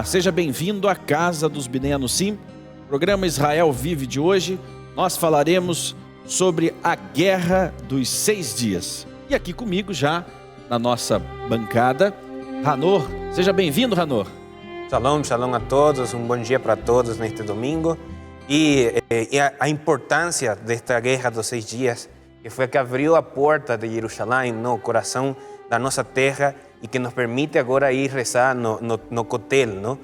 seja bem-vindo à Casa dos Bnei Anussim. Programa Israel Vive de hoje, nós falaremos sobre a Guerra dos 6 Dias. E aqui comigo já, na nossa bancada, Hanor. Seja bem-vindo, Hanor. Shalom, shalom a todos, bom dia para todos neste domingo. E a importância desta Guerra dos 6 Dias, que foi a que abriu a porta de Jerusalém, no coração da nossa terra, e que nos permite agora ir rezar no Kotel,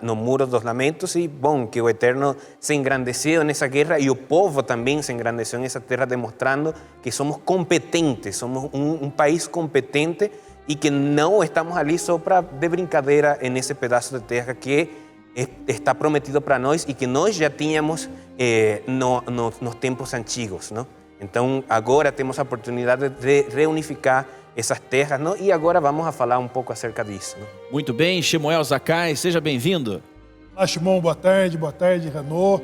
no Muro dos Lamentos. E bom, que o Eterno se engrandeceu nessa guerra e o povo também se engrandeceu nessa terra, demonstrando que somos competentes, somos um país competente e que não estamos ali só de brincadeira nesse pedaço de terra que está prometido para nós e que nós já tínhamos nos tempos antigos, não? Então agora temos a oportunidade de reunificar essas terras, não? E agora vamos a falar um pouco acerca disso, não? Muito bem, Shemuel Zakai, seja bem-vindo. Olá, Shimon, boa tarde, Hanor,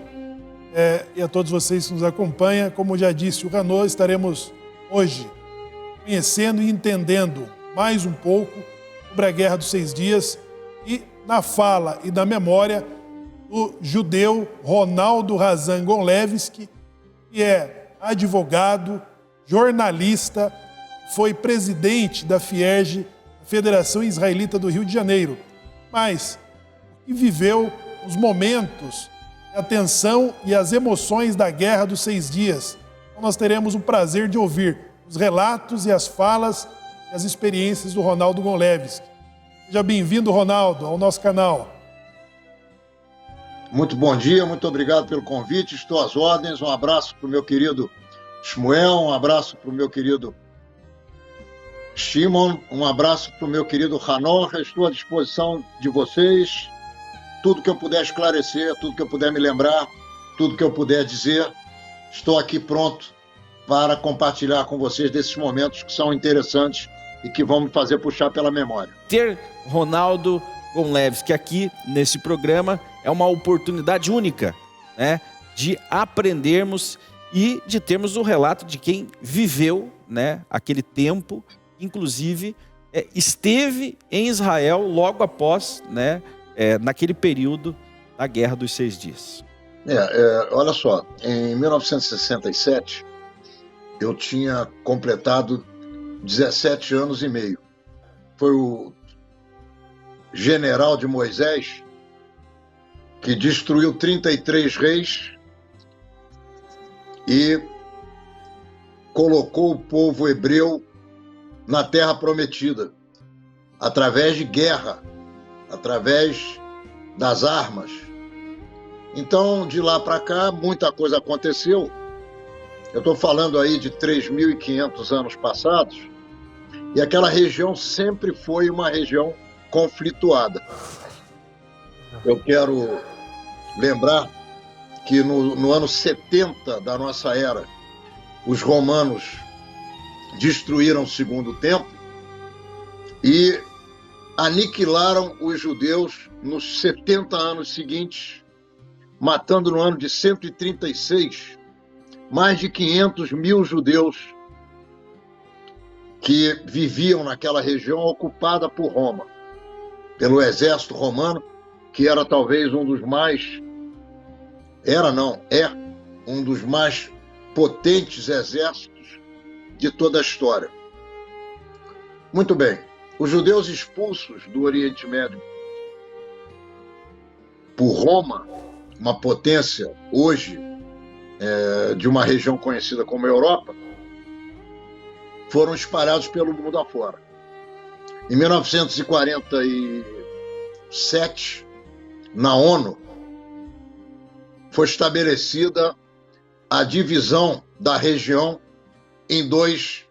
e a todos vocês que nos acompanham. Como já disse o Hanor, estaremos hoje conhecendo e entendendo mais um pouco sobre a Guerra dos 6 Dias e na fala e na memória do judeu Ronaldo Razan Gonlevski, que é advogado, jornalista, foi presidente da FIERJ, Federação Israelita do Rio de Janeiro, mas que viveu os momentos, a tensão e as emoções da Guerra dos 6 Dias. Então nós teremos o prazer de ouvir os relatos e as falas e as experiências do Ronaldo Gonlevski. Seja bem-vindo, Ronaldo, ao nosso canal. Muito bom dia, muito obrigado pelo convite, estou às ordens. Um abraço para o meu querido Shmuel, um abraço para o meu querido Shimon, um abraço para o meu querido Hanor. Estou à disposição de vocês. Tudo que eu puder esclarecer, tudo que eu puder me lembrar, tudo que eu puder dizer, estou aqui pronto para compartilhar com vocês desses momentos que são interessantes e que vão me fazer puxar pela memória. Ter Ronaldo Gonlevski aqui nesse programa é uma oportunidade única, né, de aprendermos e de termos o relato de quem viveu, né, aquele tempo, inclusive esteve em Israel logo após, né, naquele período da Guerra dos 6 Dias. Olha só, em 1967 eu tinha completado 17 anos e meio. Foi o general de Moisés que destruiu 33 reis e colocou o povo hebreu na terra prometida, através de guerra, através das armas. Então, de lá para cá, muita coisa aconteceu. Eu estou falando aí de 3.500 anos passados, e aquela região sempre foi uma região conflituada. Eu quero lembrar que no ano 70 da nossa era, os romanos destruíram o segundo templo e aniquilaram os judeus nos 70 anos seguintes, matando no ano de 136 mais de 500 mil judeus que viviam naquela região ocupada por Roma, pelo exército romano, que era talvez um dos mais... é um dos mais potentes exércitos de toda a história. Muito bem, os judeus expulsos do Oriente Médio por Roma, uma potência hoje de uma região conhecida como Europa, foram espalhados pelo mundo afora. Em 1947, na ONU, foi estabelecida a divisão da região em 2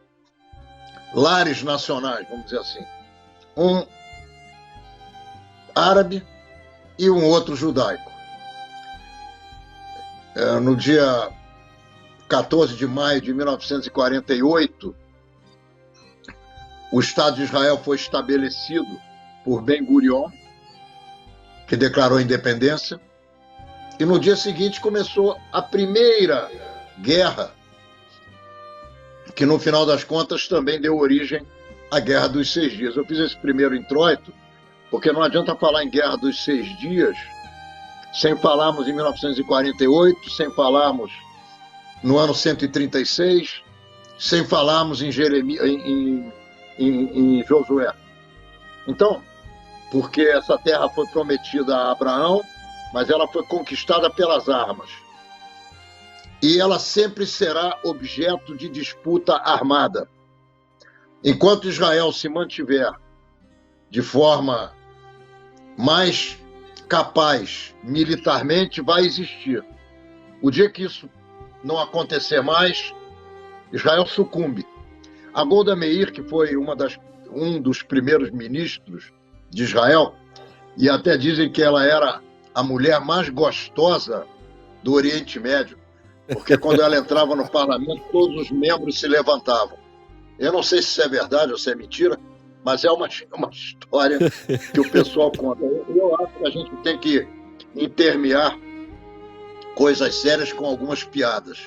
lares nacionais, vamos dizer assim. Um árabe e um outro judaico. No dia 14 de maio de 1948, o Estado de Israel foi estabelecido por Ben-Gurion, que declarou a independência, e no dia seguinte começou a primeira guerra, que no final das contas também deu origem à Guerra dos 6 Dias. Eu fiz esse primeiro introito Porque não adianta falar em Guerra dos 6 Dias sem falarmos em 1948, sem falarmos no ano 136, sem falarmos em Josué. Então, porque essa terra foi prometida a Abraão, mas ela foi conquistada pelas armas. E ela sempre será objeto de disputa armada. Enquanto Israel se mantiver de forma mais capaz militarmente, vai existir. O dia que isso não acontecer mais, Israel sucumbe. A Golda Meir, que foi um dos primeiros ministros de Israel, e até dizem que ela era a mulher mais gostosa do Oriente Médio, porque quando ela entrava no parlamento, todos os membros se levantavam. Eu não sei se isso é verdade ou se é mentira, mas é uma história que o pessoal conta. Eu acho que a gente tem que intermear coisas sérias com algumas piadas.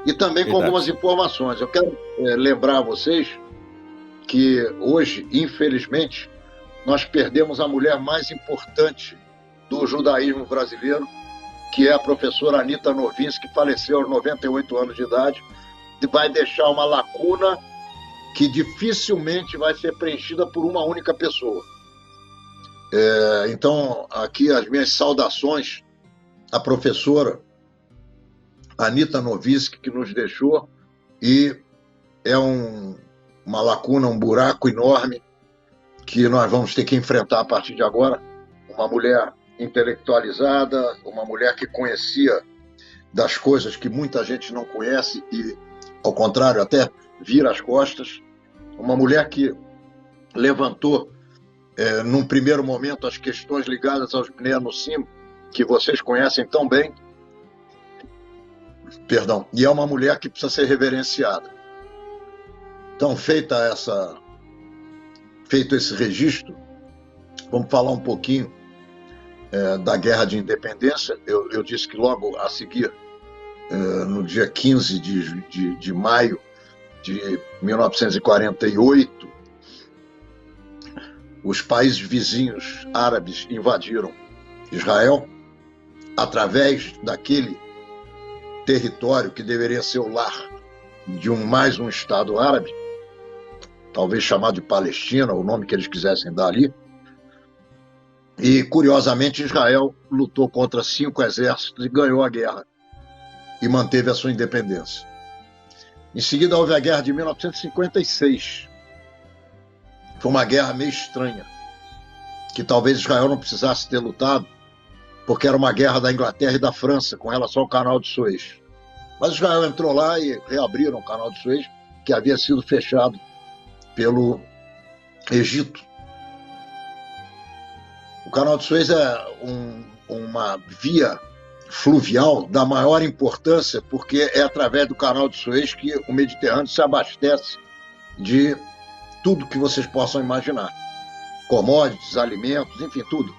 E também com algumas informações. Eu quero lembrar a vocês que hoje, infelizmente, nós perdemos a mulher mais importante do judaísmo brasileiro, que é a professora Anita Novinsky, que faleceu aos 98 anos de idade, e vai deixar uma lacuna que dificilmente vai ser preenchida por uma única pessoa. Então, aqui as minhas saudações à professora Anita Novinsky, que nos deixou, e é uma lacuna, um buraco enorme que nós vamos ter que enfrentar a partir de agora. Uma mulher intelectualizada, uma mulher que conhecia das coisas que muita gente não conhece e, ao contrário, até vira as costas. Uma mulher que levantou, num primeiro momento, as questões ligadas aos Bnei Anossim, que vocês conhecem tão bem. Perdão. E é uma mulher que precisa ser reverenciada. Então, feito esse registro, vamos falar um pouquinho da Guerra de Independência. Eu disse que logo a seguir, no dia 15 de maio de 1948, os países vizinhos árabes invadiram Israel através daquele território que deveria ser o lar de mais um Estado árabe, talvez chamado de Palestina, o nome que eles quisessem dar ali. E, curiosamente, Israel lutou contra 5 exércitos e ganhou a guerra e manteve a sua independência. Em seguida, houve a guerra de 1956. Foi uma guerra meio estranha, que talvez Israel não precisasse ter lutado, porque era uma guerra da Inglaterra e da França com relação ao Canal de Suez. Mas Israel entrou lá e reabriram o Canal de Suez, que havia sido fechado pelo Egito. O Canal de Suez é uma via fluvial da maior importância, porque é através do Canal de Suez que o Mediterrâneo se abastece de tudo que vocês possam imaginar. Commodities, alimentos, enfim, tudo.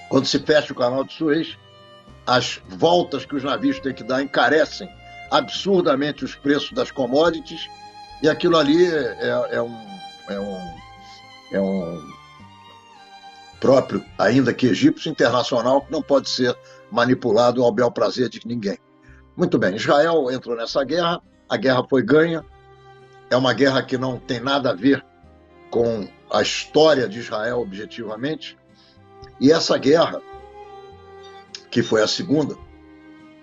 Quando se fecha o Canal de Suez, as voltas que os navios têm que dar encarecem absurdamente os preços das commodities, e aquilo ali é um próprio, ainda que egípcio, internacional, que não pode ser manipulado ao bel prazer de ninguém. Muito bem, Israel entrou nessa guerra, a guerra foi ganha, é uma guerra que não tem nada a ver com a história de Israel objetivamente, e essa guerra, que foi a segunda,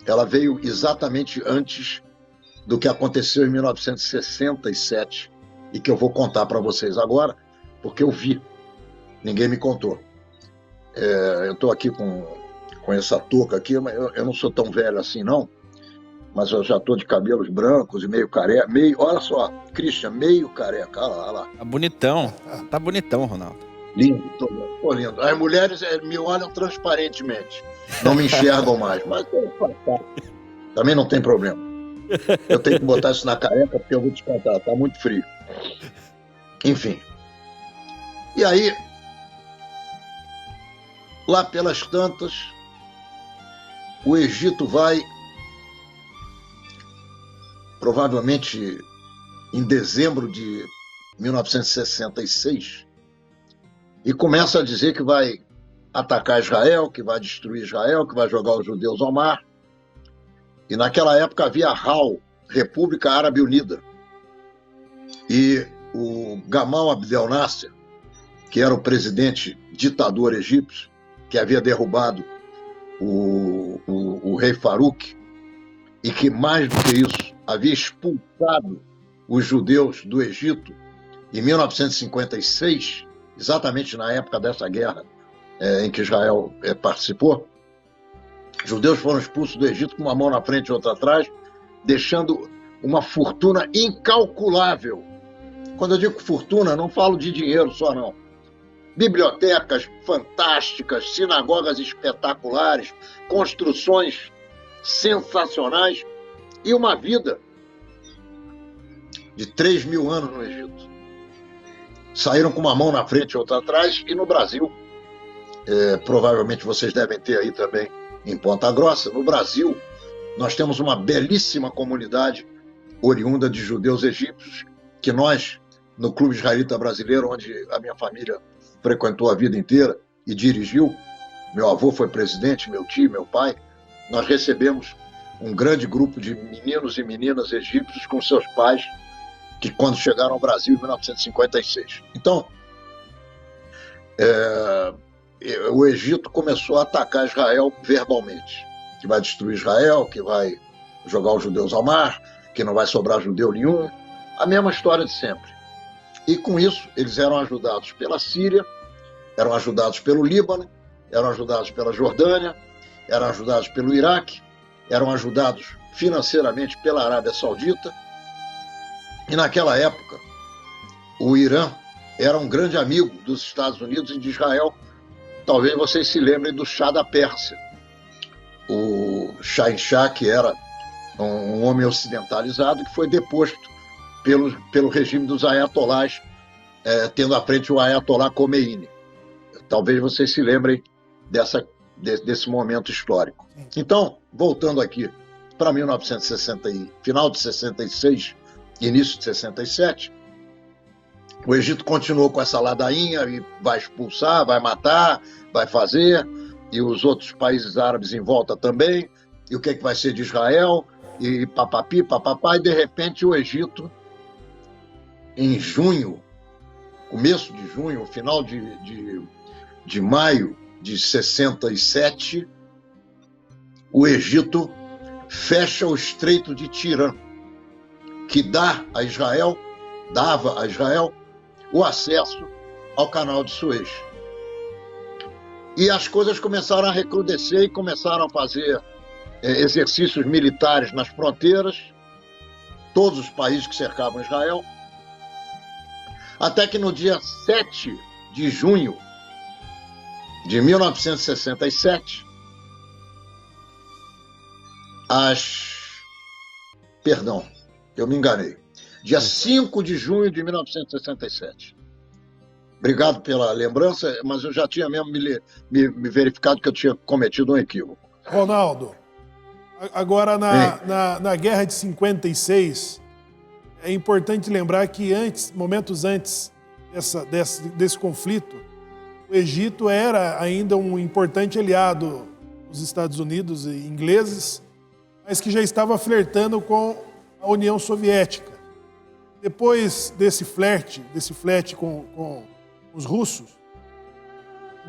ela veio exatamente antes do que aconteceu em 1967, e que eu vou contar para vocês agora, porque eu vi, ninguém me contou. Eu estou aqui com essa touca aqui, mas eu não sou tão velho assim, não, mas eu já estou de cabelos brancos e meio careca, olha só, Christian, meio careca, olha lá. Tá bonitão, Ronaldo. Lindo, tô lindo. As mulheres me olham transparentemente, não me enxergam mais, mas também não tem problema. Eu tenho que botar isso na careca porque eu vou te contar, tá muito frio. Enfim. E aí, lá pelas tantas, o Egito vai, provavelmente em dezembro de 1966, e começa a dizer que vai atacar Israel, que vai destruir Israel, que vai jogar os judeus ao mar. E naquela época havia a RAU, República Árabe Unida. E o Gamal Abdel Nasser, que era o presidente ditador egípcio, que havia derrubado o rei Farouk, e que, mais do que isso, havia expulsado os judeus do Egito em 1956, exatamente na época dessa guerra em que Israel participou. Os judeus foram expulsos do Egito com uma mão na frente e outra atrás, deixando uma fortuna incalculável. Quando eu digo fortuna, não falo de dinheiro só, não. Bibliotecas fantásticas, sinagogas espetaculares, construções sensacionais e uma vida de 3.000 anos no Egito. Saíram com uma mão na frente e outra atrás, e no Brasil, provavelmente vocês devem ter aí também em Ponta Grossa, no Brasil, nós temos uma belíssima comunidade oriunda de judeus egípcios, que nós, no Clube Israelita Brasileiro, onde a minha família frequentou a vida inteira e dirigiu, meu avô foi presidente, meu tio, meu pai, nós recebemos um grande grupo de meninos e meninas egípcios com seus pais, que quando chegaram ao Brasil em 1956. Então, o Egito começou a atacar Israel verbalmente, que vai destruir Israel, que vai jogar os judeus ao mar, que não vai sobrar judeu nenhum, a mesma história de sempre. E com isso, eles eram ajudados pela Síria, eram ajudados pelo Líbano, eram ajudados pela Jordânia, eram ajudados pelo Iraque, eram ajudados financeiramente pela Arábia Saudita. E naquela época, o Irã era um grande amigo dos Estados Unidos e de Israel. Talvez vocês se lembrem do Shah da Pérsia, o Shah, que era um homem ocidentalizado, que foi deposto pelo regime dos ayatolás, tendo à frente o Ayatollah Khomeini. Talvez vocês se lembrem desse momento histórico. Então, voltando aqui para 1960, final de 66, início de 67, o Egito continuou com essa ladainha e vai expulsar, vai matar, vai fazer, e os outros países árabes em volta também, e o que vai ser de Israel, e papapi, papapá, e de repente o Egito, em junho, começo de junho, final de maio de 67, o Egito fecha o Estreito de Tirã, que dava a Israel o acesso ao Canal de Suez. E as coisas começaram a recrudescer e começaram a fazer exercícios militares nas fronteiras, todos os países que cercavam Israel, até que no dia 7 de junho de 1967, eu me enganei. Dia 5 de junho de 1967. Obrigado pela lembrança, mas eu já tinha mesmo me verificado que eu tinha cometido um equívoco. Ronaldo, agora na Guerra de 56, é importante lembrar que momentos antes desse conflito, o Egito era ainda um importante aliado dos Estados Unidos e ingleses, mas que já estava flertando com a União Soviética. Depois desse flerte com os russos,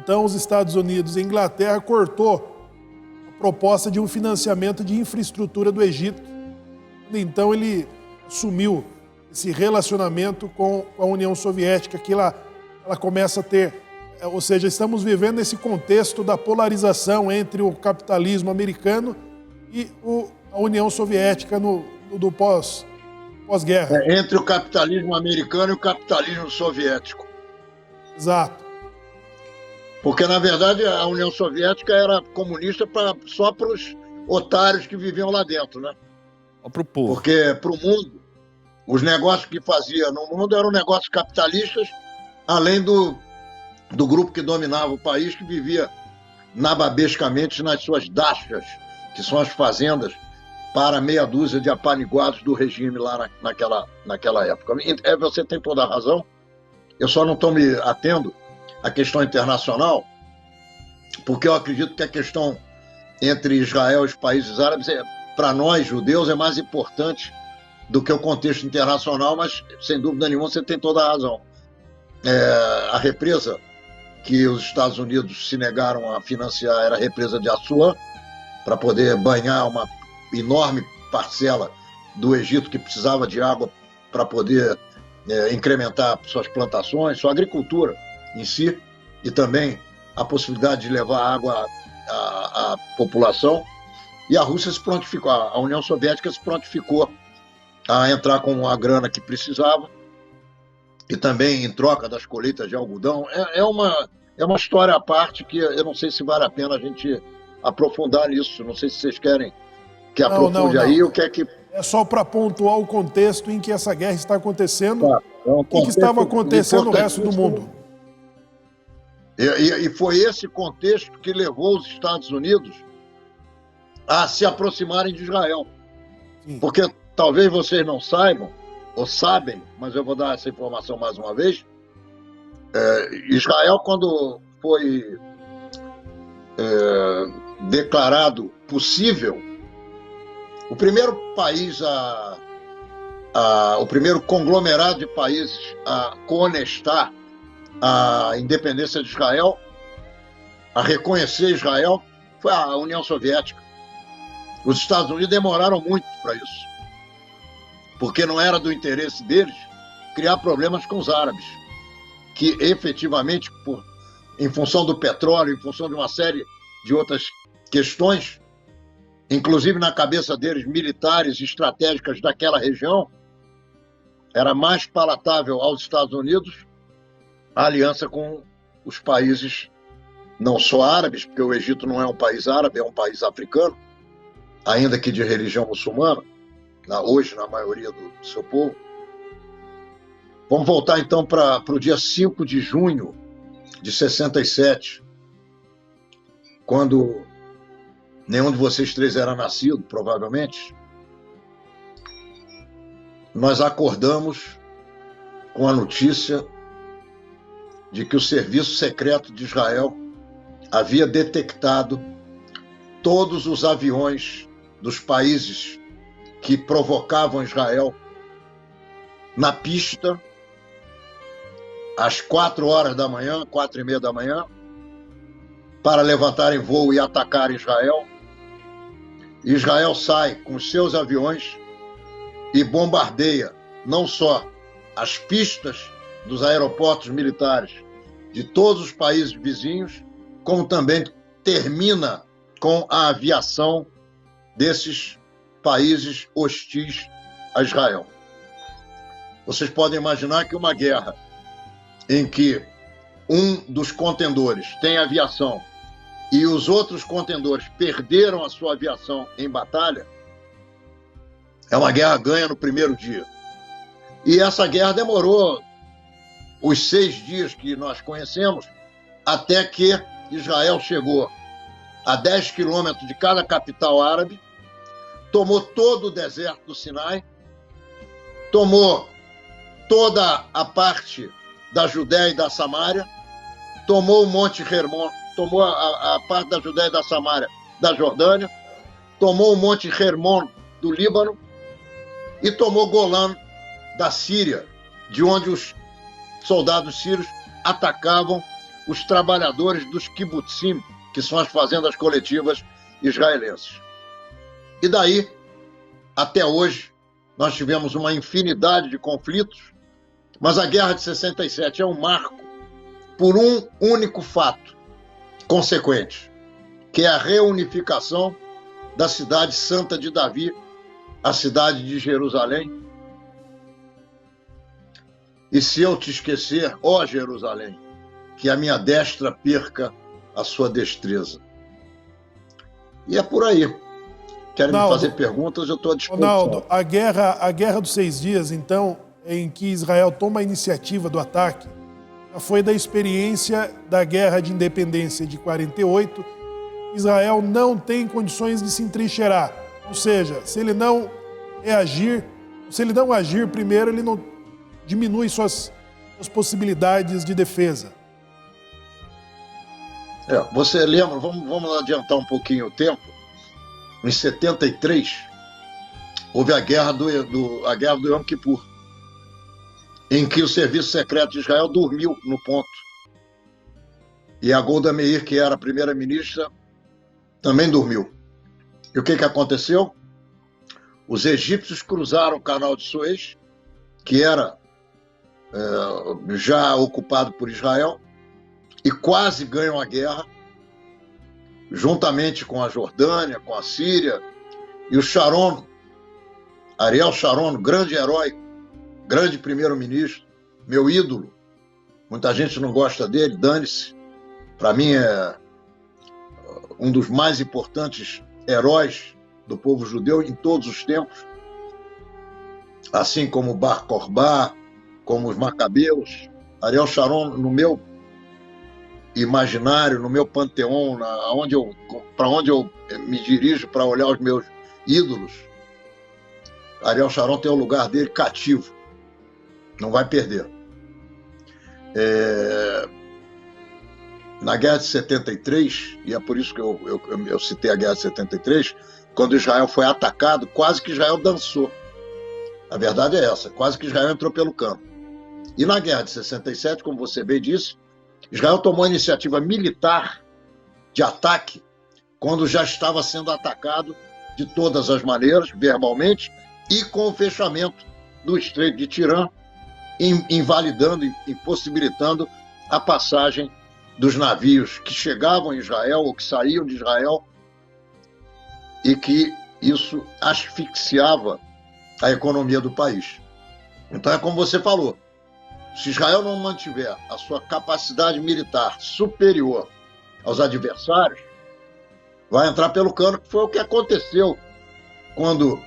então os Estados Unidos e a Inglaterra cortou a proposta de um financiamento de infraestrutura do Egito. Então ele assumiu esse relacionamento com a União Soviética, que ela começa a ter, ou seja, estamos vivendo esse contexto da polarização entre o capitalismo americano e a União Soviética do pós-guerra. Entre o capitalismo americano e o capitalismo soviético. Exato. Porque, na verdade, a União Soviética era comunista só para os otários que viviam lá dentro, né? Só para o povo. Porque, para o mundo, os negócios que fazia no mundo eram negócios capitalistas, além do grupo que dominava o país, que vivia nababescamente nas suas dachas, que são as fazendas, para meia dúzia de apaniguados do regime lá naquela época. Você tem toda a razão, eu só não estou me atendo a questão internacional, porque eu acredito que a questão entre Israel e os países árabes, para nós, judeus, é mais importante do que o contexto internacional, mas, sem dúvida nenhuma, você tem toda a razão. A represa que os Estados Unidos se negaram a financiar era a represa de Assuã, para poder banhar uma enorme parcela do Egito que precisava de água para poder incrementar suas plantações, sua agricultura em si, e também a possibilidade de levar água à população. E a Rússia se prontificou, a União Soviética se prontificou a entrar com a grana que precisava, e também em troca das colheitas de algodão. É uma história à parte que eu não sei se vale a pena a gente aprofundar nisso. Não sei se vocês querem que aprofunde aí. O que é que... É só para pontuar o contexto em que essa guerra está acontecendo, o que estava acontecendo no resto do mundo. E foi esse contexto que levou os Estados Unidos a se aproximarem de Israel. Sim. Porque talvez vocês não saibam, ou sabem, mas eu vou dar essa informação mais uma vez. Israel, quando foi declarado possível, o primeiro país, o primeiro conglomerado de países a conestar a independência de Israel, a reconhecer Israel, foi a União Soviética. Os Estados Unidos demoraram muito para isso, porque não era do interesse deles criar problemas com os árabes, que efetivamente, em função do petróleo, em função de uma série de outras questões, inclusive na cabeça deles, militares e estratégicas daquela região, era mais palatável aos Estados Unidos a aliança com os países não só árabes, porque o Egito não é um país árabe, é um país africano, ainda que de religião muçulmana, hoje na maioria do seu povo. Vamos voltar então para o dia 5 de junho de 67, quando nenhum de vocês três era nascido, provavelmente. Nós acordamos com a notícia de que o Serviço Secreto de Israel havia detectado todos os aviões dos países que provocavam Israel na pista às 4h da manhã, 4h30 da manhã, para levantarem voo e atacar Israel. Israel sai com os seus aviões e bombardeia não só as pistas dos aeroportos militares de todos os países vizinhos, como também termina com a aviação desses países hostis a Israel. Vocês podem imaginar que uma guerra em que um dos contendores tem aviação e os outros contendores perderam a sua aviação em batalha, é uma guerra ganha no primeiro dia. E essa guerra demorou os 6 dias que nós conhecemos, até que Israel chegou a 10 quilômetros de cada capital árabe, tomou todo o deserto do Sinai, tomou toda a parte da Judéia e da Samária, tomou o Monte Hermon, tomou a parte da Judéia e da Samária da Jordânia, tomou o Monte Hermon do Líbano e tomou Golã da Síria, de onde os soldados sírios atacavam os trabalhadores dos kibbutzim, que são as fazendas coletivas israelenses. E daí, até hoje, nós tivemos uma infinidade de conflitos, mas a Guerra de 67 é um marco por um único fato consequente, que é a reunificação da cidade santa de Davi, a cidade de Jerusalém. E se eu te esquecer, ó Jerusalém, que a minha destra perca a sua destreza. E é por aí. Querem me fazer perguntas, eu estou à disposição. Ronaldo, a guerra dos 6 dias, então, em que Israel toma a iniciativa do ataque, foi da experiência da Guerra de Independência de 48. Israel não tem condições de se entrincheirar. Ou seja, se ele não agir primeiro, ele não diminui suas possibilidades de defesa. Você lembra, vamos adiantar um pouquinho o tempo. Em 73, houve a guerra do Yom Kippur, em que o Serviço Secreto de Israel dormiu no ponto. E a Golda Meir, que era a primeira-ministra, também dormiu. E o que aconteceu? Os egípcios cruzaram o canal de Suez, que era já ocupado por Israel, e quase ganham a guerra, juntamente com a Jordânia, com a Síria, e o Sharon, Ariel Sharon, grande herói, grande primeiro-ministro, meu ídolo. Muita gente não gosta dele, dane-se. Para mim é um dos mais importantes heróis do povo judeu em todos os tempos, assim como Bar Kokhba, como os Macabeus. Ariel Sharon, no meu imaginário, no meu panteão, para onde eu me dirijo para olhar os meus ídolos, Ariel Sharon tem o lugar dele cativo, não vai perder. Na Guerra de 73, e é por isso que eu citei a Guerra de 73, quando Israel foi atacado, quase que Israel dançou. A verdade é essa, quase que Israel entrou pelo cano. E na Guerra de 67, como você bem disse, Israel tomou a iniciativa militar de ataque quando já estava sendo atacado de todas as maneiras, verbalmente, e com o fechamento do Estreito de Tirã, invalidando, impossibilitando a passagem dos navios que chegavam em Israel ou que saíam de Israel, e que isso asfixiava a economia do país. Então é como você falou, se Israel não mantiver a sua capacidade militar superior aos adversários, vai entrar pelo cano, que foi o que aconteceu quando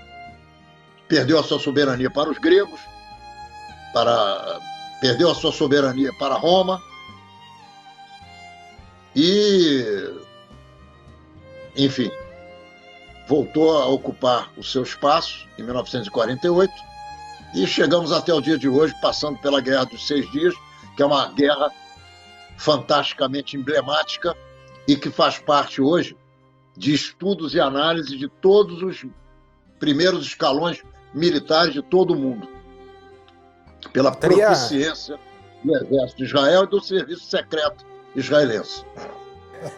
perdeu a sua soberania para os gregos, perdeu a sua soberania para Roma e, enfim, voltou a ocupar o seu espaço em 1948 e chegamos até o dia de hoje, passando pela Guerra dos 6 Dias, que é uma guerra fantasticamente emblemática e que faz parte hoje de estudos e análise de todos os primeiros escalões militares de todo o mundo, pela proficiência do Exército de Israel e do Serviço Secreto israelense.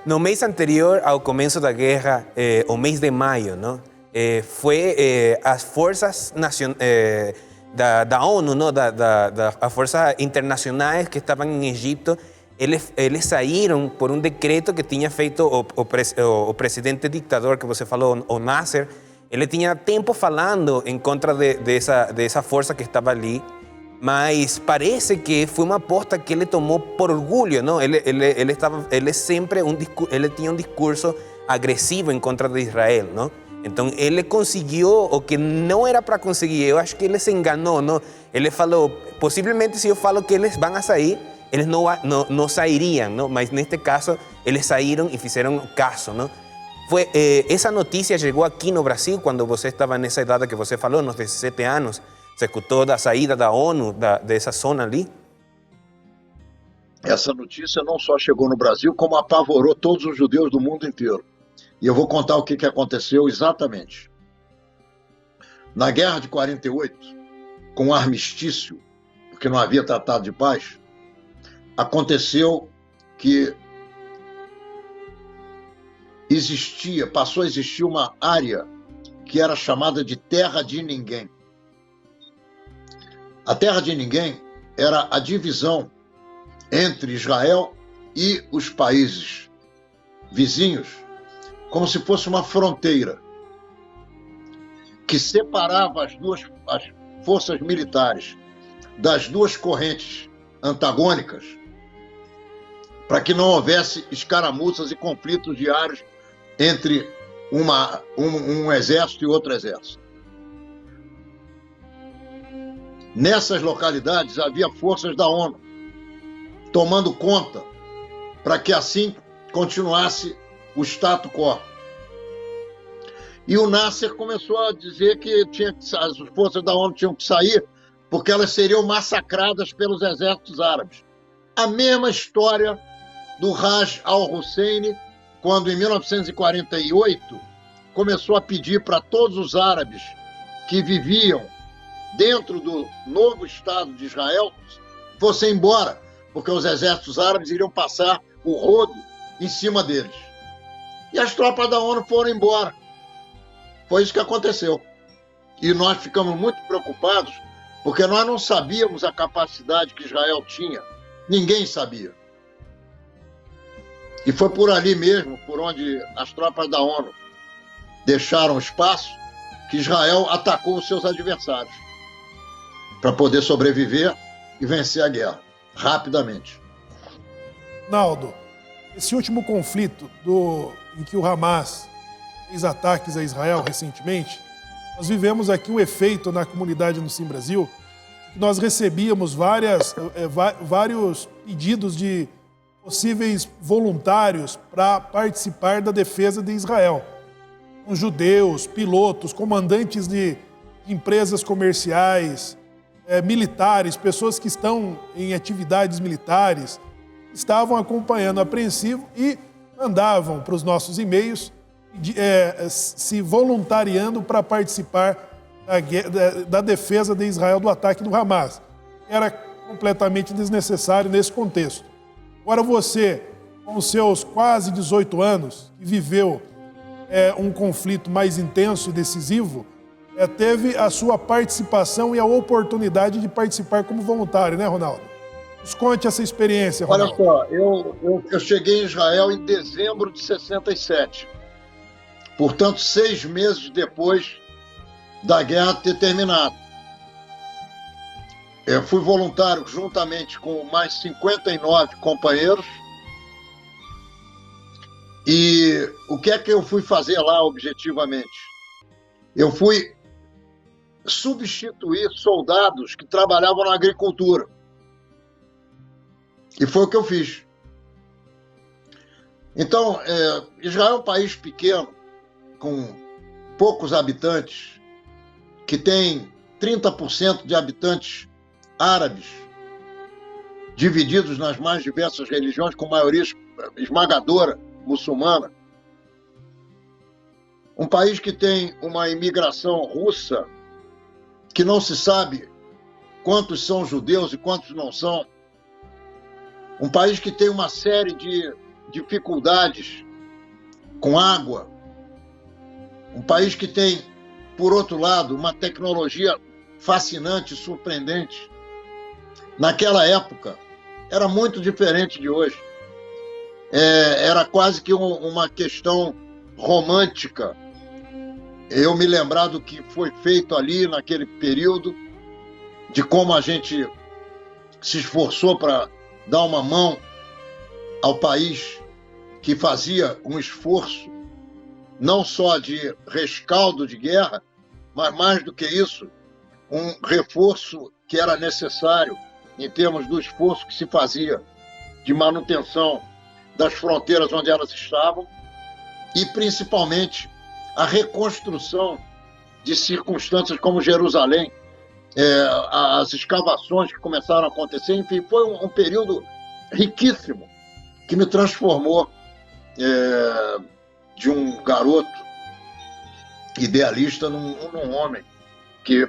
No mês anterior ao começo da guerra, o mês de maio, não? Foi as forças da ONU, não? As forças internacionais que estavam em Egito, eles saíram por um decreto que tinha feito o presidente ditador que você falou, o Nasser. Ele tinha tempo falando em contra dessa força que estava ali, mas parece que foi uma aposta que ele tomou por orgulho, não? Ele tinha um discurso agressivo em contra de Israel, não? Então ele conseguiu o que não era para conseguir. Eu acho que ele se enganou, não? Ele falou, possivelmente se eu falo que eles vão a sair, eles não sairiam, não? Mas neste caso eles saíram e fizeram caso, não? Essa notícia chegou aqui no Brasil quando você estava nessa idade que você falou, nos 17 anos. Você escutou da saída da ONU, dessa zona ali? Essa notícia não só chegou no Brasil, como apavorou todos os judeus do mundo inteiro. E eu vou contar o que aconteceu exatamente. Na Guerra de 48, com o armistício, porque não havia tratado de paz, aconteceu que passou a existir uma área que era chamada de Terra de Ninguém. A Terra de Ninguém era a divisão entre Israel e os países vizinhos, como se fosse uma fronteira que separava as forças militares das duas correntes antagônicas, para que não houvesse escaramuças e conflitos diários entre um exército e outro exército. Nessas localidades havia forças da ONU tomando conta para que assim continuasse o status quo. E o Nasser começou a dizer que as forças da ONU tinham que sair porque elas seriam massacradas pelos exércitos árabes. A mesma história do Raj al-Hussein, quando em 1948 começou a pedir para todos os árabes que viviam dentro do novo Estado de Israel fossem embora, porque os exércitos árabes iriam passar o rodo em cima deles. E as tropas da ONU foram embora. Foi isso que aconteceu. E nós ficamos muito preocupados, porque nós não sabíamos a capacidade que Israel tinha. Ninguém sabia. E foi por ali mesmo, por onde as tropas da ONU deixaram espaço, que Israel atacou os seus adversários para poder sobreviver e vencer a guerra rapidamente. Naldo, esse último conflito em que o Hamas fez ataques a Israel recentemente, nós vivemos aqui um efeito na comunidade no Sim Brasil, que nós recebíamos vários pedidos de possíveis voluntários para participar da defesa de Israel. Com judeus, pilotos, comandantes de empresas comerciais, militares, pessoas que estão em atividades militares, estavam acompanhando apreensivo e mandavam para os nossos e-mails se voluntariando para participar da defesa de Israel do ataque do Hamas. Era completamente desnecessário nesse contexto. Agora você, com os seus quase 18 anos, que viveu um conflito mais intenso e decisivo, teve a sua participação e a oportunidade de participar como voluntário, né, Ronaldo? Nos conte essa experiência, Ronaldo. Olha só, eu cheguei em Israel em dezembro de 67. Portanto, 6 meses depois da guerra ter terminado. Eu fui voluntário juntamente com mais 59 companheiros. E o que é que eu fui fazer lá objetivamente? Eu fui substituir soldados que trabalhavam na agricultura. E foi o que eu fiz. Então, Israel é um país pequeno, com poucos habitantes, que tem 30% de habitantes árabes, divididos nas mais diversas religiões, com maioria esmagadora muçulmana. Um país que tem uma imigração russa, que não se sabe quantos são judeus e quantos não são. Um país que tem uma série de dificuldades com água. Um país que tem, por outro lado, uma tecnologia fascinante, surpreendente. Naquela época, era muito diferente de hoje. Era quase que uma questão romântica. Eu me lembrar do que foi feito ali naquele período, de como a gente se esforçou para dar uma mão ao país que fazia um esforço não só de rescaldo de guerra, mas mais do que isso, um reforço que era necessário em termos do esforço que se fazia de manutenção das fronteiras onde elas estavam e, principalmente, a reconstrução de circunstâncias como Jerusalém, as escavações que começaram a acontecer. Enfim, foi um período riquíssimo que me transformou de um garoto idealista num homem que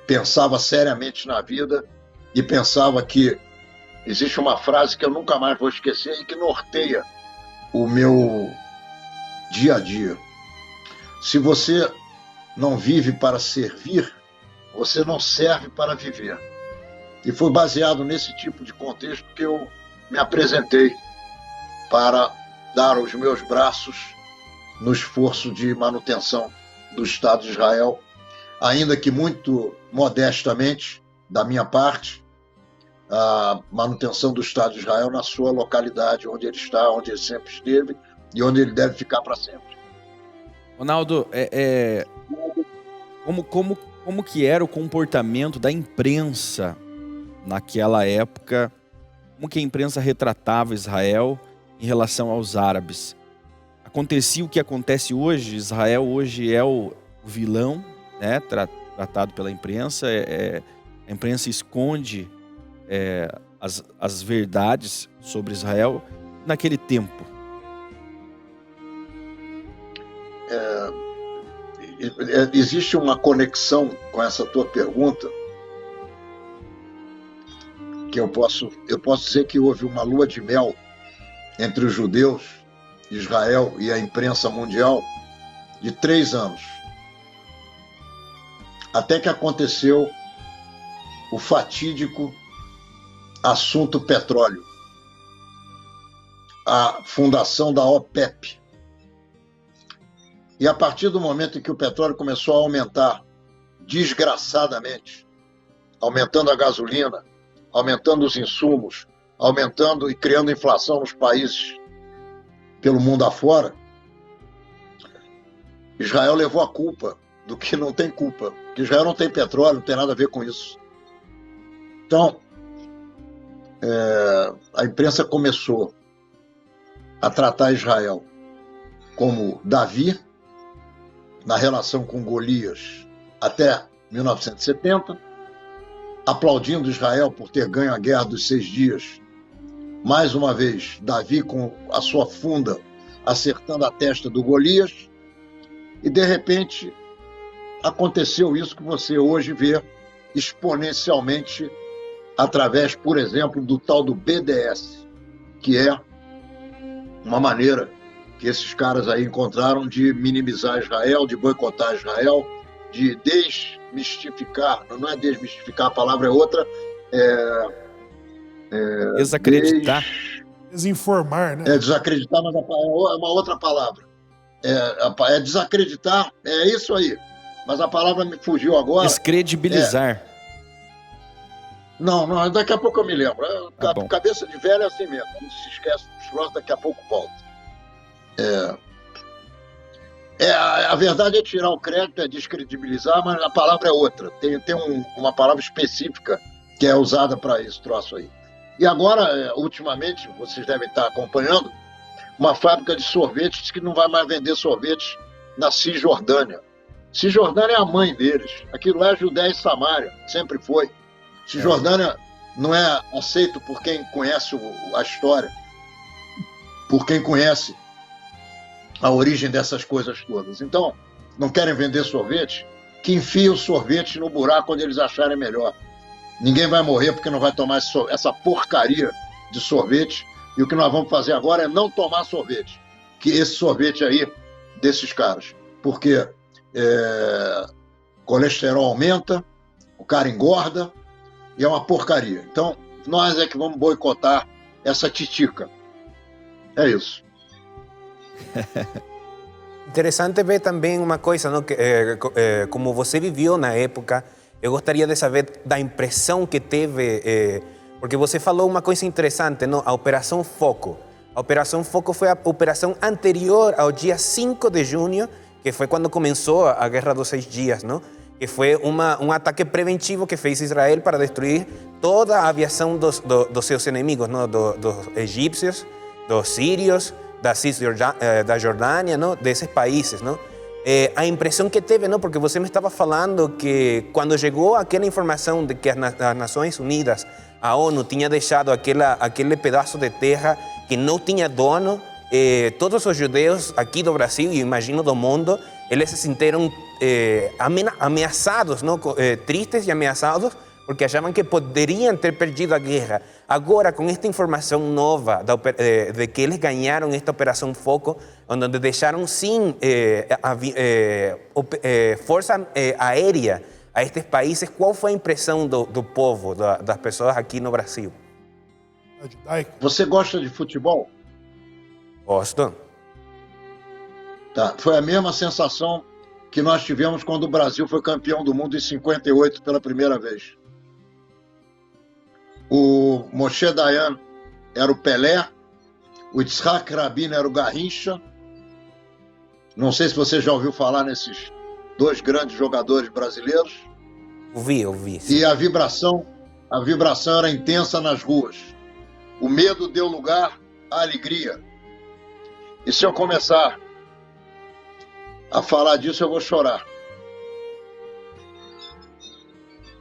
pensava seriamente na vida e pensava que existe uma frase que eu nunca mais vou esquecer e que norteia o meu dia a dia. Se você não vive para servir, você não serve para viver. E foi baseado nesse tipo de contexto que eu me apresentei para dar os meus braços no esforço de manutenção do Estado de Israel, ainda que muito modestamente, da minha parte, a manutenção do Estado de Israel na sua localidade, onde ele está, onde ele sempre esteve e onde ele deve ficar para sempre. Ronaldo, como que era o comportamento da imprensa naquela época? Como que a imprensa retratava Israel em relação aos árabes? Acontecia o que acontece hoje? Israel hoje é o vilão, né, tratado pela imprensa. A imprensa esconde as verdades sobre Israel. naquele tempo? Existe uma conexão com essa tua pergunta que eu posso dizer que houve uma lua de mel entre os judeus, Israel e a imprensa mundial de 3 anos. Até que aconteceu o fatídico assunto petróleo, a fundação da OPEP. E a partir do momento em que o petróleo começou a aumentar desgraçadamente, aumentando a gasolina, aumentando os insumos, aumentando e criando inflação nos países pelo mundo afora, Israel levou a culpa do que não tem culpa, porque Israel não tem petróleo, não tem nada a ver com isso. Então, a imprensa começou a tratar Israel como Davi, na relação com Golias até 1970, aplaudindo Israel por ter ganho a Guerra dos 6 Dias. Mais uma vez, Davi com a sua funda acertando a testa do Golias, e de repente aconteceu isso que você hoje vê exponencialmente através, por exemplo, do tal do BDS, que é uma maneira que esses caras aí encontraram de minimizar Israel, de boicotar Israel, de desmistificar, não é desmistificar, a palavra é outra, Desacreditar. Desinformar, né? Desacreditar, mas é uma outra palavra. É desacreditar, é isso aí. Mas a palavra me fugiu agora. Descredibilizar. Não, daqui a pouco eu me lembro. Tá bom. Cabeça de velho é assim mesmo, não se esquece dos próximos, daqui a pouco volta. A verdade é tirar o crédito, é descredibilizar, mas a palavra é outra. Tem uma palavra específica que é usada para esse troço aí. E agora, ultimamente, vocês devem estar acompanhando, uma fábrica de sorvetes que não vai mais vender sorvetes na Cisjordânia. Cisjordânia é a mãe deles. Aquilo lá é Judéia e Samária, sempre foi. Cisjordânia não é aceito por quem conhece a história, por quem conhece a origem dessas coisas todas. Então, não querem vender sorvete? Que enfiem o sorvete no buraco onde eles acharem melhor. Ninguém vai morrer porque não vai tomar essa porcaria de sorvete. E o que nós vamos fazer agora é não tomar sorvete. Que esse sorvete aí, desses caras. Porque colesterol aumenta, o cara engorda e é uma porcaria. Então, nós é que vamos boicotar essa titica. É isso. Interessante ver também uma coisa, não? Que, como você viveu na época, eu gostaria de saber da impressão que teve, porque você falou uma coisa interessante, não? A Operação Foco. A Operação Foco foi a operação anterior ao dia 5 de junho, que foi quando começou a Guerra dos 6 Dias, não? Que foi um ataque preventivo que fez Israel para destruir toda a aviação dos seus inimigos, não? Dos egípcios, dos sírios, da Jordânia, não? Desses países, não? A impressão que teve, não? Porque você me estava falando que quando chegou aquela informação de que as Nações Unidas, a ONU, tinha deixado aquele pedaço de terra que não tinha dono, todos os judeus aqui do Brasil e imagino do mundo, eles se sentiram ameaçados, não? Tristes e ameaçados, porque achavam que poderiam ter perdido a guerra. Agora, com esta informação nova de que eles ganharam esta Operação Foco, onde deixaram sem força aérea a estes países, qual foi a impressão do povo, das pessoas aqui no Brasil? Você gosta de futebol? Gosto. Tá. Foi a mesma sensação que nós tivemos quando o Brasil foi campeão do mundo em 58 pela primeira vez. O Moshe Dayan era o Pelé, o Yitzhak Rabin era o Garrincha. Não sei se você já ouviu falar nesses 2 grandes jogadores brasileiros. Ouvi. Sim. E a vibração era intensa nas ruas. O medo deu lugar à alegria. E se eu começar a falar disso, eu vou chorar.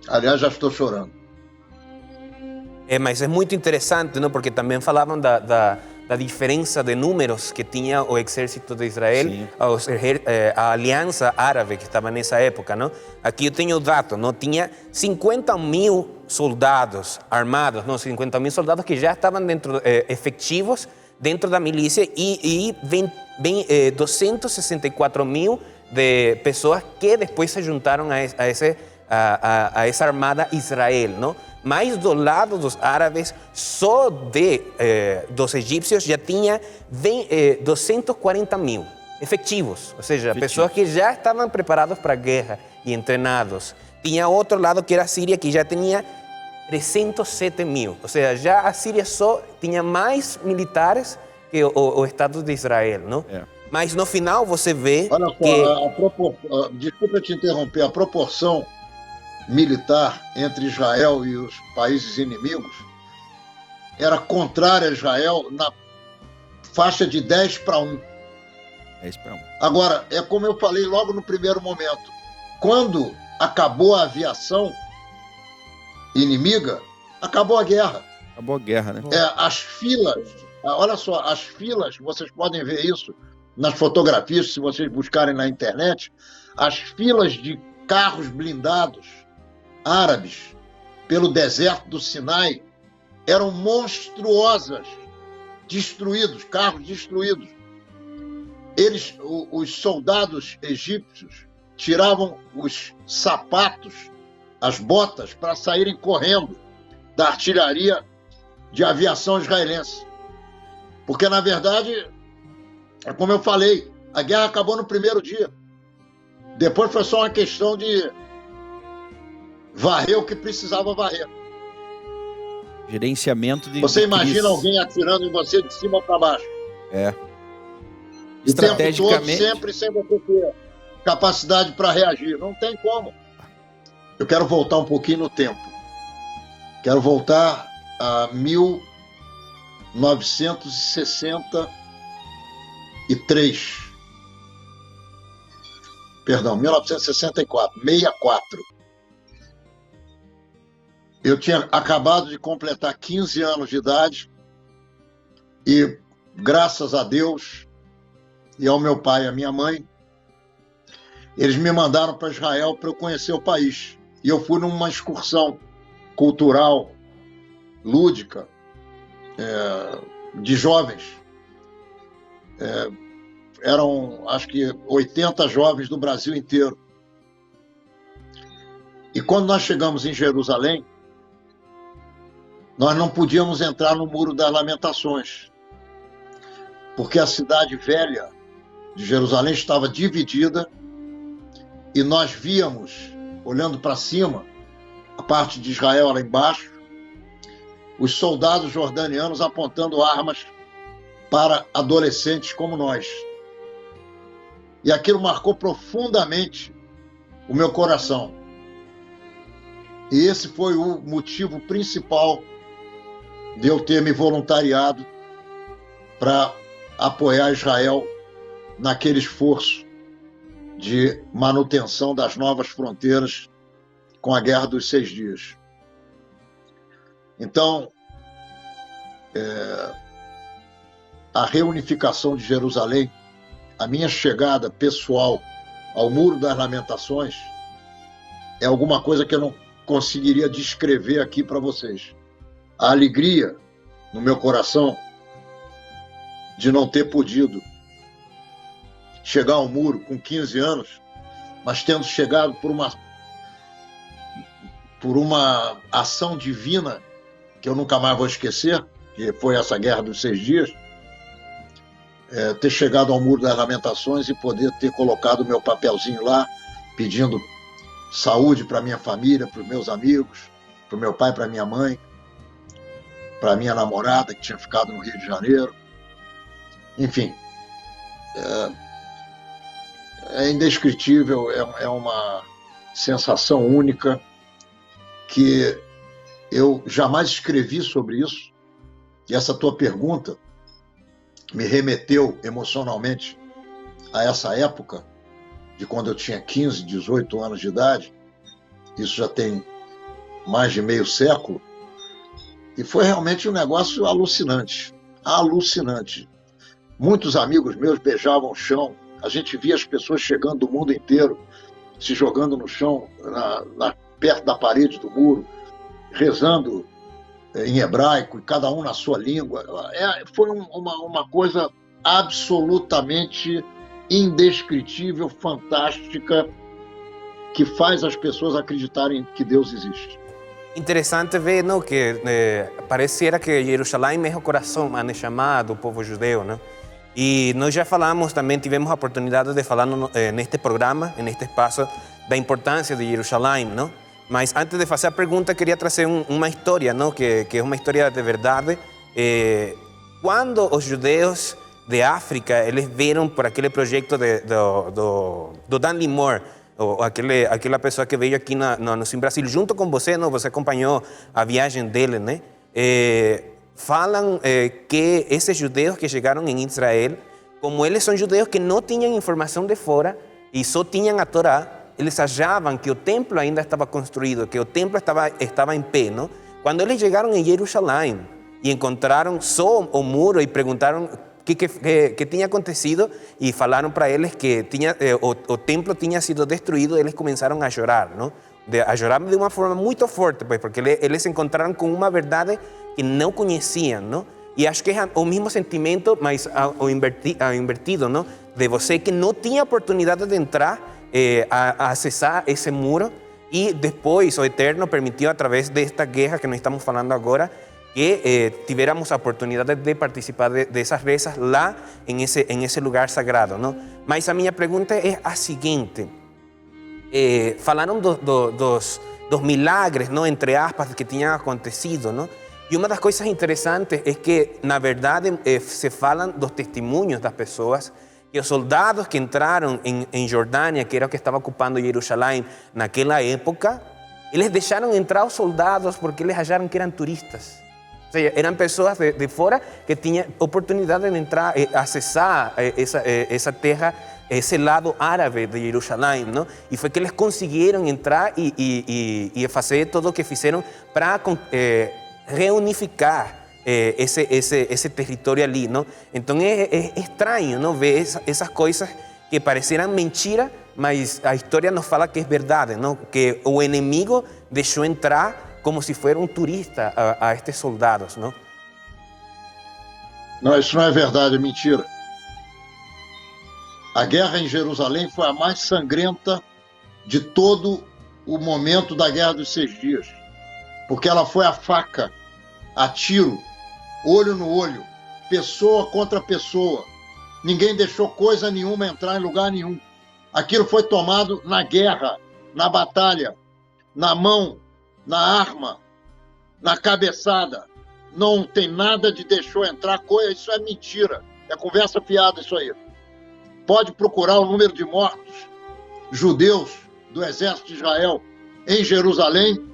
Aliás, já estou chorando. Mas é muito interessante, não? Porque também falavam da da diferença de números que tinha o exército de Israel, Sim. a aliança árabe que estava nessa época, não? Aqui eu tenho o dado, não? Tinha 50.000 soldados armados, não? 50.000 soldados que já estavam dentro, efetivos dentro da milícia e 264.000 de pessoas que depois se juntaram a essa armada Israel, não? Mas do lado dos árabes, só dos egípcios já tinha 240.000 efetivos, ou seja, pessoas que já estavam preparadas para a guerra e treinados. Tinha outro lado que era a Síria, que já tinha 307.000, ou seja, já a Síria só tinha mais militares que o Estado de Israel, não? É. Mas no final você vê Olha só, que... desculpa te interromper, a proporção militar entre Israel e os países inimigos era contrária a Israel na faixa de 10-1. 10-1. Agora, é como eu falei logo no primeiro momento, quando acabou a aviação inimiga, acabou a guerra. Acabou a guerra, né? As filas, olha só, as filas, vocês podem ver isso nas fotografias, se vocês buscarem na internet, as filas de carros blindados árabes pelo deserto do Sinai eram monstruosas, destruídos, carros destruídos. Os soldados egípcios tiravam os sapatos, as botas, para saírem correndo da artilharia de aviação israelense. Porque, na verdade, como eu falei, a guerra acabou no primeiro dia. Depois foi só uma questão de varrer o que precisava varrer. Gerenciamento de Você de imagina crise. alguém atirando em você de cima para baixo. É. O tempo todo, Estrategicamente, sempre sem você ter capacidade para reagir. Não tem como. Eu quero voltar um pouquinho no tempo. Quero voltar a 1963. Perdão, 1964. 64. Eu tinha acabado de completar 15 anos de idade e, graças a Deus e ao meu pai e à minha mãe, eles me mandaram para Israel para eu conhecer o país. E eu fui numa excursão cultural, lúdica, de jovens. Eram, acho que, 80 jovens do Brasil inteiro. E quando nós chegamos em Jerusalém, nós não podíamos entrar no Muro das Lamentações, porque a cidade velha de Jerusalém estava dividida e nós víamos, olhando para cima, a parte de Israel lá embaixo, os soldados jordanianos apontando armas para adolescentes como nós. E aquilo marcou profundamente o meu coração. E esse foi o motivo principal de eu ter me voluntariado para apoiar Israel naquele esforço de manutenção das novas fronteiras com a Guerra dos 6 Dias. Então, a reunificação de Jerusalém, a minha chegada pessoal ao Muro das Lamentações, é alguma coisa que eu não conseguiria descrever aqui para vocês. A alegria no meu coração de não ter podido chegar ao muro com 15 anos, mas tendo chegado por uma ação divina que eu nunca mais vou esquecer, que foi essa Guerra dos 6 Dias, ter chegado ao Muro das Lamentações e poder ter colocado o meu papelzinho lá, pedindo saúde para minha família, para os meus amigos, para o meu pai, para minha mãe, para minha namorada, que tinha ficado no Rio de Janeiro. Enfim, é indescritível, é uma sensação única que eu jamais escrevi sobre isso. E essa tua pergunta me remeteu emocionalmente a essa época, de quando eu tinha 15, 18 anos de idade. Isso já tem mais de meio século. E foi realmente um negócio alucinante. alucinante. Muitos amigos meus beijavam o chão, a gente via as pessoas chegando do mundo inteiro, se jogando no chão, perto da parede do muro, rezando em hebraico, e cada um na sua língua. Foi uma coisa absolutamente indescritível, fantástica, que faz as pessoas acreditarem que Deus existe. Interessante ver, não, que pareciera que Jerusalém é o coração, a neshama do povo judeu, não? E nós já falamos, também tivemos a oportunidade de falar neste programa, neste espaço, da importância de Jerusalém, não? Mas antes de fazer a pergunta, queria trazer uma história, não? Que é uma história de verdade. Quando os judeus de África, eles viram por aquele projeto do Dan Limor, ou aquela pessoa que veio aqui no Brasil, junto com você, não? Você acompanhou a viagem dele, né? Falam que esses judeus que chegaram em Israel, como eles são judeus que não tinham informação de fora e só tinham a Torá, eles achavam que o templo ainda estava construído, que o templo estava em pé, não? Quando eles chegaram em Jerusalém e encontraram só o muro e perguntaram que tinha acontecido e falaram para eles que o templo tinha sido destruído, eles começaram a chorar, não? A chorar de uma forma muito forte, pues, porque eles se encontraram com uma verdade que não conheciam, não? E acho que é o mesmo sentimento, mas ao invertido, não? De você que não tinha oportunidade de entrar a acessar esse muro, e depois o Eterno permitiu, através desta guerra que nós estamos falando agora, que tivéssemos a oportunidade de participar dessas rezas lá em esse lugar sagrado, não? Mas a minha pergunta é a seguinte: falaram dos milagres, não, entre aspas, que tinham acontecido, não? E uma das coisas interessantes é que, na verdade, se falam dos testemunhos das pessoas, que os soldados que entraram em Jordânia, que era o que estava ocupando Jerusalém naquela época, eles deixaram entrar os soldados porque eles acharam que eram turistas. Ou seja, eram pessoas de fora que tinham oportunidade de entrar, acessar essa terra, esse lado árabe de Jerusalém, não? E foi que eles conseguiram entrar e fazer tudo o que fizeram para reunificar esse território ali, não? Então é estranho, não, ver essas coisas que parecieran mentira, mas a história nos fala que é verdade, não? Que o inimigo deixou entrar como se fosse um turista a estes soldados, não? Não, isso não é verdade, é mentira. A guerra em Jerusalém foi a mais sangrenta de todo o momento da Guerra dos 6 Dias, porque ela foi a faca, a tiro, olho no olho, pessoa contra pessoa. Ninguém deixou coisa nenhuma entrar em lugar nenhum. Aquilo foi tomado na guerra, na batalha, na mão, na arma, na cabeçada. Não tem nada de deixou entrar coisa, isso é mentira. É conversa fiada isso aí. Pode procurar o número de mortos judeus do exército de Israel em Jerusalém,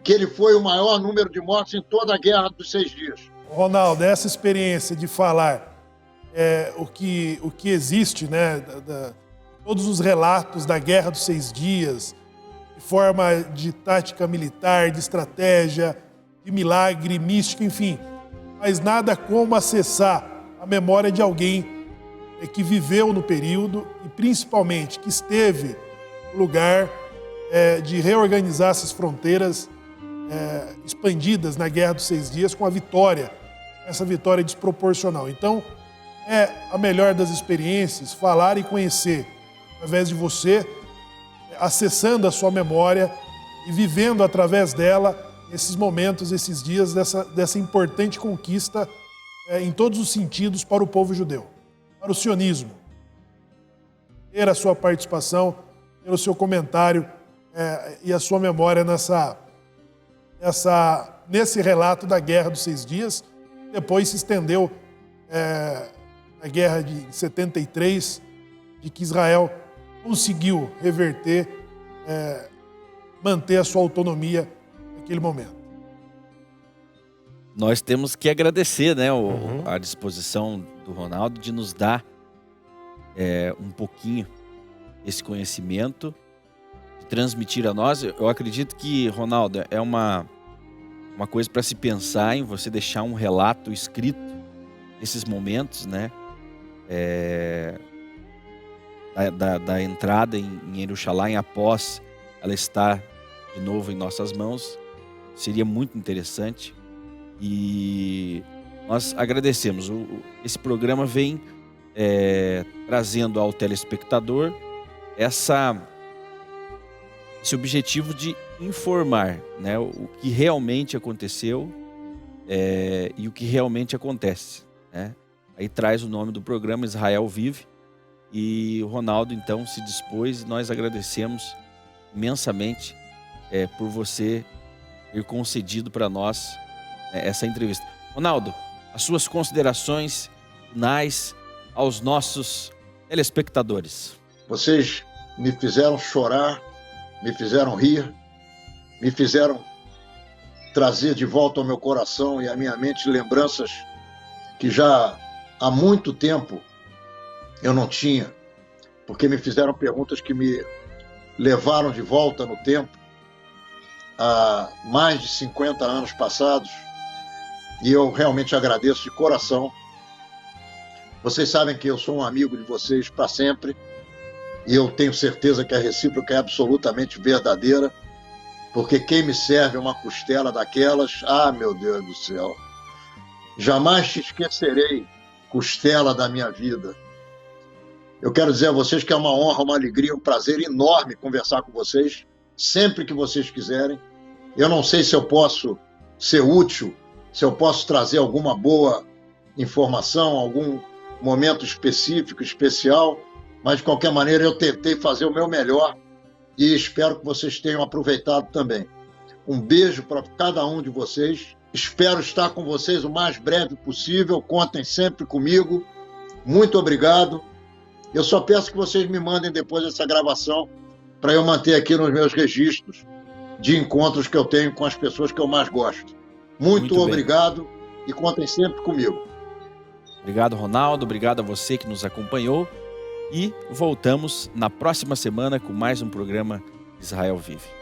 que ele foi o maior número de mortos em toda a Guerra dos 6 Dias. Ronaldo, essa experiência de falar o que existe, né, todos os relatos da Guerra dos 6 Dias, de forma de tática militar, de estratégia, de milagre, mística, enfim, mas nada como acessar a memória de alguém que viveu no período e principalmente que esteve no lugar de reorganizar essas fronteiras expandidas na Guerra dos 6 Dias com a vitória, essa vitória desproporcional. Então, é a melhor das experiências falar e conhecer, através de você, acessando a sua memória e vivendo através dela esses momentos, esses dias dessa importante conquista em todos os sentidos para o povo judeu, para o sionismo. Ter a sua participação, ter o seu comentário e a sua memória nesse relato da Guerra dos 6 Dias. Depois se estendeu a Guerra de 73, de que Israel conseguiu reverter, manter a sua autonomia naquele momento. Nós temos que agradecer, né, a disposição do Ronaldo de nos dar um pouquinho esse conhecimento, de transmitir a nós. Eu acredito que, Ronaldo, é uma coisa para se pensar em você deixar um relato escrito, esses momentos, né? Da entrada em Jerusalém após ela estar de novo em nossas mãos. Seria muito interessante. E nós agradecemos. Esse programa vem trazendo ao telespectador esse objetivo de informar, né, o que realmente aconteceu e o que realmente acontece, né? Aí traz o nome do programa Israel Vive, e o Ronaldo então se dispôs, e nós agradecemos imensamente por você ter concedido para nós essa entrevista. Ronaldo, as suas considerações finais aos nossos telespectadores. Vocês me fizeram chorar, me fizeram rir, me fizeram trazer de volta ao meu coração e à minha mente lembranças que já há muito tempo eu não tinha, porque me fizeram perguntas que me levaram de volta no tempo, há mais de 50 anos passados, e eu realmente agradeço de coração. Vocês sabem que eu sou um amigo de vocês para sempre, e eu tenho certeza que a recíproca é absolutamente verdadeira, porque quem me serve é uma costela daquelas, meu Deus do céu, jamais te esquecerei, costela da minha vida. Eu quero dizer a vocês que é uma honra, uma alegria, um prazer enorme conversar com vocês, sempre que vocês quiserem. Eu não sei se eu posso ser útil, se eu posso trazer alguma boa informação, algum momento específico, especial, mas de qualquer maneira eu tentei fazer o meu melhor e espero que vocês tenham aproveitado também. Um beijo para cada um de vocês. Espero estar com vocês o mais breve possível. Contem sempre comigo. Muito obrigado. Eu só peço que vocês me mandem depois essa gravação para eu manter aqui nos meus registros de encontros que eu tenho com as pessoas que eu mais gosto. Muito obrigado e contem sempre comigo. Obrigado, Ronaldo. Obrigado a você que nos acompanhou. E voltamos na próxima semana com mais um programa Israel Vive.